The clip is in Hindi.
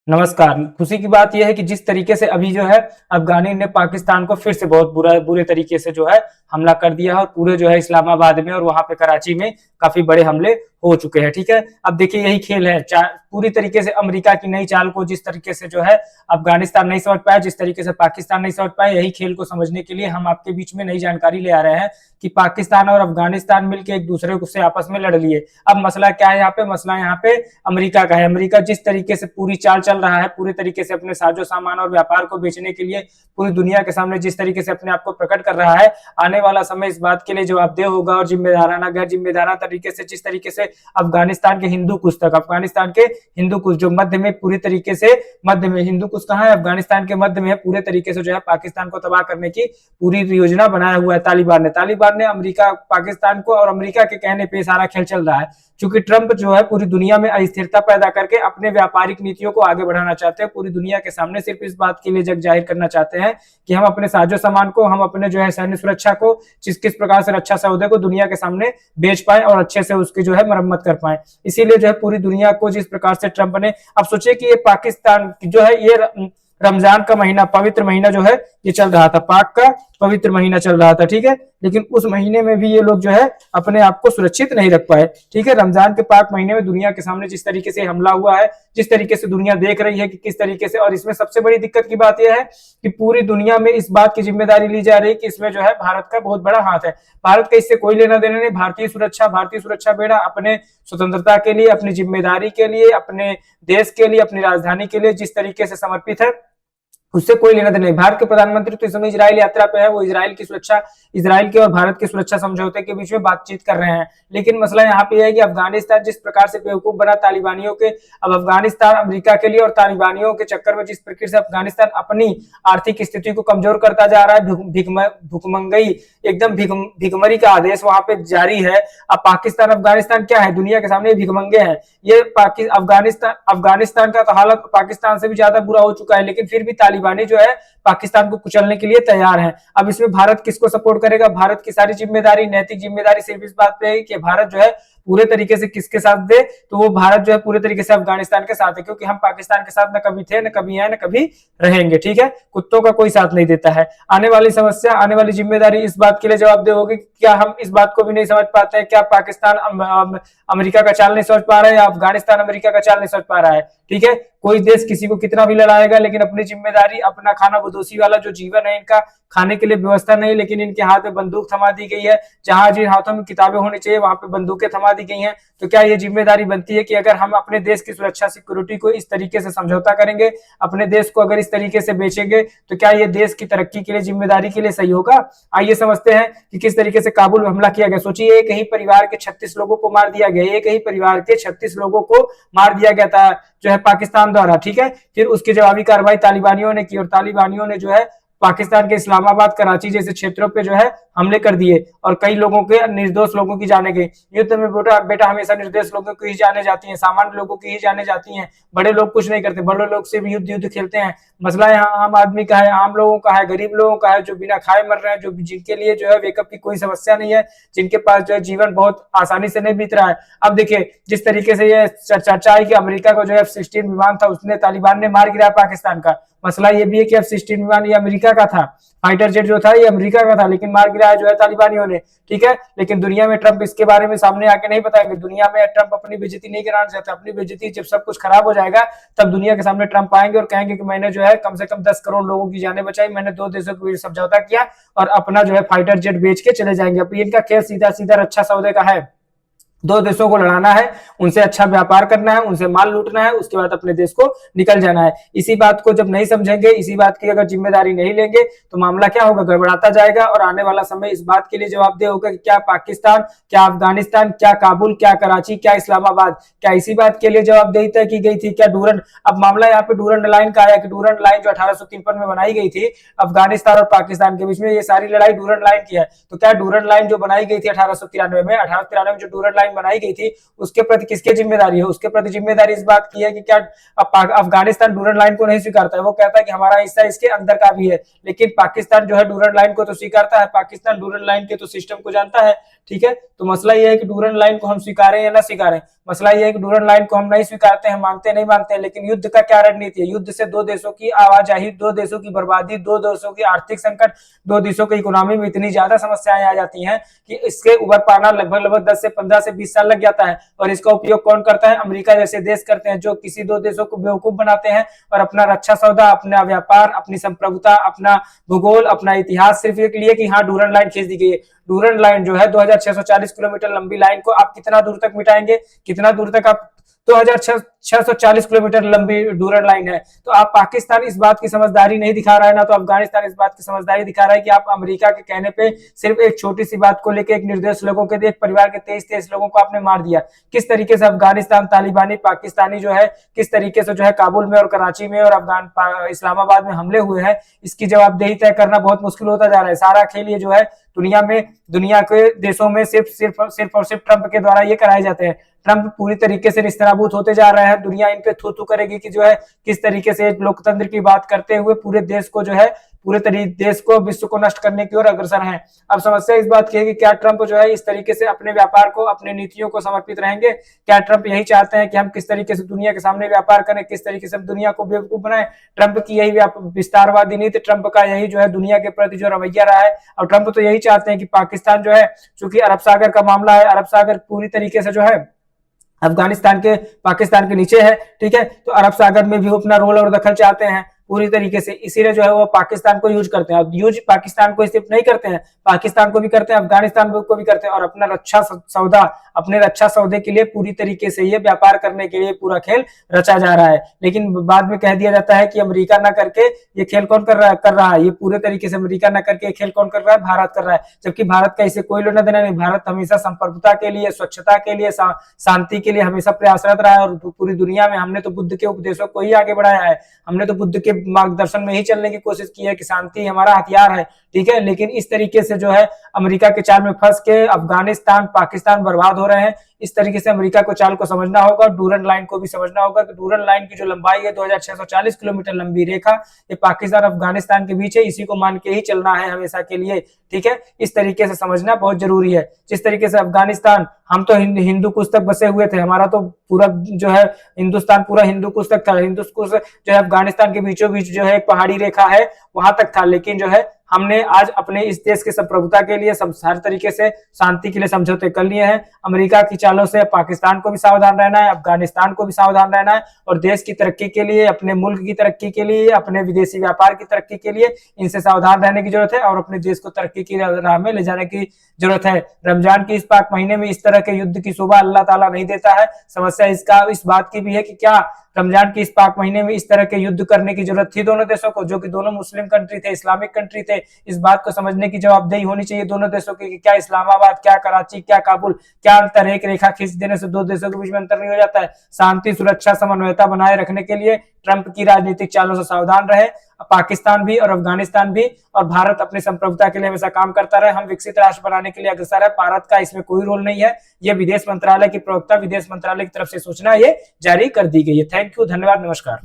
नमस्कार। खुशी की बात यह है कि जिस तरीके से अभी जो है अफगानी ने पाकिस्तान को फिर से बहुत बुरे तरीके से जो है हमला कर दिया है और पूरे जो है इस्लामाबाद में और वहां पे कराची में काफी बड़े हमले हो चुके हैं। ठीक है, अब देखिए यही खेल है। पूरी तरीके से अमेरिका की नई चाल को जिस तरीके से जो है अफगानिस्तान नहीं समझ पाया, जिस तरीके से पाकिस्तान नहीं समझ पाया, यही खेल को समझने के लिए हम आपके बीच में नई जानकारी ले आ रहे हैं कि पाकिस्तान और अफगानिस्तान मिलकर एक दूसरे को से आपस में लड़ लिए। अब मसला क्या है यहाँ पे? मसला यहाँ पे अमेरिका का है। अमेरिका जिस तरीके से पूरी चाल चल रहा है, पूरी तरीके से अपने साजो सामान और व्यापार को बेचने के लिए पूरी दुनिया के सामने जिस तरीके से अपने आप को प्रकट कर रहा है, आने वाला समय इस बात के लिए जवाबदेह होगा और जिम्मेदाराना गैर जिम्मेदाराना तरीके से जिस तरीके से अफगानिस्तान के हिंदू कुश तक, अफगानिस्तान के हिंदू कुश जो मध्य में पूरी तरीके से मध्य में हिंदू कुश कहाँ है? अफगानिस्तान के मध्य में है। पूरे तरीके से जो है पाकिस्तान को तबाह करने की पूरी योजना बनाया हुआ है तालिबान ने अमेरिका पाकिस्तान को और अमेरिका के कहने पे सारा खेल चल रहा है। क्योंकि ट्रंप जो है पूरी दुनिया में अस्थिरता पैदा करके अपने व्यापारिक नीतियों को आगे बढ़ाना चाहते हैं। पूरी दुनिया के सामने सिर्फ इस बात के लिए जग जाहिर करना चाहते हैं कि हम अपने साजो सामान को, हम अपने जो है सैन्य सुरक्षा को, किस प्रकार से रक्षा सौदे को दुनिया के सामने बेच पाए और अच्छे से उसकी जो है मरम्मत कर पाए। इसीलिए जो है पूरी दुनिया को जिस प्रकार से ट्रंप ने, अब सोचिए कि ये पाकिस्तान जो है ये रमजान का महीना, पवित्र महीना जो है ये चल रहा था, पाक का पवित्र महीना चल रहा था। ठीक है, लेकिन उस महीने में भी ये लोग जो है अपने आप को सुरक्षित नहीं रख पाए। ठीक है, रमजान के पाक महीने में दुनिया के सामने जिस तरीके से हमला हुआ है, जिस तरीके से दुनिया देख रही है कि किस तरीके से, और इसमें सबसे बड़ी दिक्कत की बात यह है कि पूरी दुनिया में इस बात की जिम्मेदारी ली जा रही है कि इसमें जो है भारत का बहुत बड़ा हाथ है। भारत का इससे कोई लेना देना नहीं। भारतीय सुरक्षा बेड़ा अपने स्वतंत्रता के लिए, अपनी जिम्मेदारी के लिए, अपने देश के लिए, अपनी राजधानी के लिए जिस तरीके से समर्पित है, उससे कोई लेना देना नहीं। भारत के प्रधानमंत्री तो इस समय इजराइल यात्रा पे है, वो इजराइल के और भारत के सुरक्षा समझौते के बीच में बातचीत कर रहे हैं। लेकिन मसला यहाँ पे है कि अफगानिस्तान जिस प्रकार से बेवकूफ बना तालिबानियों के, अब अफगानिस्तान अमेरिका के लिए और तालिबानियों के चक्कर में जिस प्रकार से अफगानिस्तान अपनी आर्थिक स्थिति को कमजोर करता जा रहा है, भुखमंगई एकदम भिखमरी का आदेश वहां पे जारी है। अब पाकिस्तान अफगानिस्तान क्या है? दुनिया के सामने भिखमंगे हैं। ये अफगानिस्तान का तो हालत पाकिस्तान से भी ज्यादा बुरा हो चुका है, लेकिन फिर भी तालिबानी जो है पाकिस्तान को कुचलने के लिए तैयार है। अब इसमें भारत किसको सपोर्ट करेगा? भारत की सारी जिम्मेदारी, नैतिक जिम्मेदारी सिर्फ इस बात पे है कि भारत जो है पूरे तरीके से किसके साथ दे, तो वो भारत जो है पूरे तरीके से अफगानिस्तान के साथ है, क्योंकि हम पाकिस्तान के साथ न कभी थे, न कभी हैं, न कभी रहेंगे। ठीक है, कुत्तों का कोई साथ नहीं देता है। आने वाली समस्या, आने वाली जिम्मेदारी इस बात के लिए जवाबदेह होगी कि क्या हम इस बात को भी नहीं समझ पाते हैं, क्या पाकिस्तान अमेरिका का चाल नहीं समझ पा रहा है या अफगानिस्तान अमेरिका का चाल नहीं समझ पा रहा है? ठीक है, कोई देश किसी को कितना भी लड़ाएगा, लेकिन अपनी जिम्मेदारी, अपना खाना बदोशी वाला जो जीवन है, इनका खाने के लिए व्यवस्था नहीं, लेकिन इनके हाथ में बंदूक थमा दी गई है। जहां जिन हाथों में किताबें होनी चाहिए वहां पे बंदूकें थमा दी गई हैं। तो क्या ये जिम्मेदारी बनती है कि अगर हम अपने देश की सुरक्षा सिक्योरिटी को इस तरीके से समझौता करेंगे, अपने देश को अगर इस तरीके से बेचेंगे, तो क्या ये देश की तरक्की के लिए, जिम्मेदारी के लिए सही होगा? आइए समझते हैं कि किस तरीके से काबुल में हमला किया गया। सोचिए, एक ही परिवार के 36 लोगों को मार दिया गया, एक ही परिवार के 36 लोगों को मार दिया गया था जो है पाकिस्तान द्वारा। ठीक है, फिर उसकी जवाबी कार्रवाई तालिबानियों ने की और तालिबानियों ने जो है पाकिस्तान के इस्लामाबाद, कराची जैसे क्षेत्रों पे जो है हमले कर दिए और कई लोगों के, निर्दोष लोगों की जाने गई। युद्ध में बेटा हमेशा निर्दोष लोगों की ही जाने जाती हैं, सामान्य लोगों की ही जाने जाती हैं। बड़े लोग कुछ नहीं करते, बड़े लोग से भी युद्ध खेलते हैं। मसला यहाँ आम आदमी का है, आम लोगों का है, गरीब लोगों का है, जो बिना खाए मर रहे हैं, जो जिनके लिए जो है वेकअप की कोई समस्या नहीं है, जिनके पास जो है जीवन बहुत आसानी से नहीं बीत रहा है। अब देखिए जिस तरीके से ये चर्चा है कि अमेरिका का जो F-16 विमान था उसने तालिबान ने मार गिराया पाकिस्तान का। मसला ये भी है कि F-16 विमान ये अमेरिका का था, फाइटर जेट जो था ये अमेरिका का था, लेकिन मार गिराया जो है तालिबानियों ने। ठीक है, लेकिन दुनिया में ट्रंप इसके बारे में सामने आके नहीं बताएंगे। दुनिया में ट्रंप अपनी बेइज्जती नहीं कराना चाहता। अपनी बेइज्जती जब सब कुछ खराब हो जाएगा तब दुनिया के सामने ट्रंप आएंगे और कहेंगे कि मैंने जो है कम से कम 10 करोड़ लोगों की जानें बचाई, मैंने 2 देशों के बीच समझौता किया, और अपना जो है फाइटर जेट बेच के चले जाएंगे। अब इनका खेल सीधा सीधा रक्षा सौदे का है। 2 देशों को लड़ाना है, उनसे अच्छा व्यापार करना है, उनसे माल लूटना है, उसके बाद अपने देश को निकल जाना है। इसी बात को जब नहीं समझेंगे, इसी बात की अगर जिम्मेदारी नहीं लेंगे, तो मामला क्या होगा? गड़बड़ाता जाएगा और आने वाला समय इस बात के लिए जवाबदेह होगा कि क्या पाकिस्तान, क्या अफगानिस्तान, क्या काबुल, क्या कराची, क्या इस्लामाबाद, क्या इसी बात के लिए जवाबदेही तय की गई थी? क्या डूरंड, अब मामला यहाँ पे डूरंड लाइन का आया कि डूरंड लाइन जो 1853 में बनाई गई थी अफगानिस्तान और पाकिस्तान के बीच में, ये सारी लड़ाई डूरंड लाइन की है। तो क्या डूरंड लाइन जो बनाई गई थी 1893 में जो डूरंड लाइन लाइन बनाई गई थी उसके प्रति किसकी जिम्मेदारी है? उसके प्रति जिम्मेदारी इस बात की है कि क्या अफगानिस्तान डूरन लाइन को नहीं स्वीकारता है, वो कहता है कि हमारा हिस्सा इसके अंदर का भी है, लेकिन पाकिस्तान जो है डूरन लाइन को तो स्वीकारता है, पाकिस्तान डूरन लाइन के तो सिस्टम को जानता है। ठीक है, तो मसला यह है कि डूरन लाइन को हम स्वीकारें या ना स्वीकारें। मसला यह है कि डूरन लाइन को हम नहीं स्वीकारते हैं, मानते नहीं मानते हैं, लेकिन युद्ध का क्या रणनीति है? युद्ध से दो देशों की आवाजाही, दो देशों की बर्बादी, दो देशों की आर्थिक संकट, दो देशों की इकोनॉमी में इतनी ज्यादा समस्याएं आ जाती हैं कि इसके उबर पाना लगभग 10 से 15 से 20 साल लग जाता है। और इसका उपयोग कौन करता है? अमेरिका जैसे देश करते हैं, जो किसी दो देशों को बेवकूफ बनाते हैं और अपना रक्षा सौदा, अपना व्यापार, अपनी संप्रभुता, अपना भूगोल, अपना इतिहास सिर्फ एक लिए कि हाँ डूरन लाइन खींच दी गई है। डूरन लाइन जो है 2640 किलोमीटर लंबी लाइन को आप कितना दूर तक मिटाएंगे? कितना दूर तक आप 2640 किलोमीटर लंबी डूरन लाइन है। तो आप पाकिस्तान इस बात की समझदारी नहीं दिखा रहा है, ना तो अफगानिस्तान इस बात की समझदारी दिखा रहा है कि आप अमेरिका के कहने पे सिर्फ एक छोटी सी बात को लेकर एक निर्दोष लोगों के, एक परिवार के 23 लोगों को आपने मार दिया। किस तरीके से अफगानिस्तान तालिबानी पाकिस्तानी जो है किस तरीके से जो है काबुल में और कराची में और इस्लामाबाद में हमले हुए हैं, इसकी जवाबदेही तय करना बहुत मुश्किल होता जा रहा है। सारा खेल ये जो है दुनिया के देशों में सिर्फ और सिर्फ ट्रंप के द्वारा ये कराए जाते हैं। ट्रंप पूरी तरीके से निस्तानाबूत होते जा रहे हैं, दुनिया इन पे थू थू करेगी कि जो है किस तरीके से लोकतंत्र की बात करते हुए पूरे देश को जो है देश को, विश्व को नष्ट करने की ओर अग्रसर हैं। अब समस्या इस बात की है कि क्या ट्रंप जो है इस तरीके से अपने व्यापार को, अपनी नीतियों को समर्पित रहेंगे? क्या ट्रंप यही चाहते हैं कि हम किस तरीके से दुनिया के सामने व्यापार करें, किस तरीके से हम दुनिया को बेवकूफ बनाएं? ट्रंप की यही विस्तारवादी नीति, ट्रंप का यही जो है दुनिया के प्रति जो रवैया रहा है। और ट्रंप तो यही चाहते हैं कि पाकिस्तान जो है, चूंकि अरब सागर का मामला है, अरब सागर पूरी तरीके से जो है अफगानिस्तान के, पाकिस्तान के नीचे है। ठीक है, तो अरब सागर में भी अपना रोल और दखल चाहते हैं पूरी तरीके से, इसीलिए जो है वो पाकिस्तान को यूज करते हैं। अब यूज पाकिस्तान को सिर्फ नहीं करते हैं, पाकिस्तान को भी करते हैं, अफगानिस्तान को भी करते हैं, और अपना रक्षा सौदा, अपने रक्षा सौदे के लिए पूरी तरीके से ये व्यापार करने के लिए पूरा खेल रचा जा रहा है। लेकिन बाद में कह दिया जाता है कि अमेरिका ना करके ये खेल कौन कर रहा है, ये पूरे तरीके से अमेरिका ना करके ये खेल कौन कर रहा है? भारत कर रहा है। जबकि भारत का इसे कोई लेना देना नहीं। भारत हमेशा संप्रभुता के लिए, स्वच्छता के लिए, शांति के लिए हमेशा प्रयासरत रहा है, और पूरी दुनिया में हमने तो बुद्ध के उपदेशों को ही आगे बढ़ाया है, हमने तो बुद्ध के मार्गदर्शन में ही चलने की कोशिश की है कि शांति हमारा हथियार है। ठीक है, लेकिन इस तरीके से जो है अमेरिका के चाल में फंस के अफगानिस्तान, पाकिस्तान बर्बाद हो रहे हैं। इस तरीके से अमेरिका को चाल को समझना होगा, डूरन लाइन को भी समझना होगा कि डूरन लाइन की जो लंबाई है 2640 किलोमीटर लंबी रेखा, ये पाकिस्तान अफगानिस्तान के बीच है, इसी को मान के ही चलना है हमेशा के लिए। ठीक है, इस तरीके से समझना बहुत जरूरी है। जिस तरीके से अफगानिस्तान, हम तो हिंदू कुश तक बसे हुए थे, हमारा तो पूरा जो है हिंदुस्तान पूरा हिंदू कुश तक था, हिंदू कुश जो है अफगानिस्तान के बीचों बीच जो है एक पहाड़ी रेखा है, वहां तक था। लेकिन जो है हमने आज अपने इस देश के संप्रभुता के लिए हर तरीके से शांति के लिए समझौते कर लिए हैं। अमेरिका की चालों से पाकिस्तान को भी सावधान रहना है, अफगानिस्तान को भी सावधान रहना है, और देश की तरक्की के लिए, अपने मुल्क की तरक्की के लिए, अपने विदेशी व्यापार की तरक्की के लिए इनसे सावधान रहने की जरूरत है, और अपने देश को तरक्की की राह में ले जाने की जरूरत है। रमजान की इस पाक महीने में इस तरह के युद्ध की शोभा अल्लाह ताला नहीं देता है। समस्या इस बात की भी है कि क्या रमजान की इस पाक महीने में इस तरह के युद्ध करने की जरूरत थी दोनों देशों को, जो कि दोनों मुस्लिम कंट्री थे, इस्लामिक कंट्री थे? इस बात को समझने की जवाबदेही होनी चाहिए दोनों देशों की कि क्या इस्लामाबाद, क्या कराची, क्या काबुल, क्या अंतर है? एक रेखा खींच देने से दो देशों के बीच में अंतर नहीं हो जाता है। शांति, सुरक्षा, समन्वयता बनाए रखने के लिए ट्रंप की राजनीतिक चालों से सावधान रहे, पाकिस्तान भी और अफगानिस्तान भी, और भारत अपनी संप्रभुता के लिए हमेशा काम करता रहे। हम विकसित राष्ट्र बनाने के लिए अग्रसर है, भारत का इसमें कोई रोल नहीं है। ये विदेश मंत्रालय की प्रवक्ता, विदेश मंत्रालय की तरफ से सूचना ये जारी कर दी गई है। थैंक यू, धन्यवाद, नमस्कार।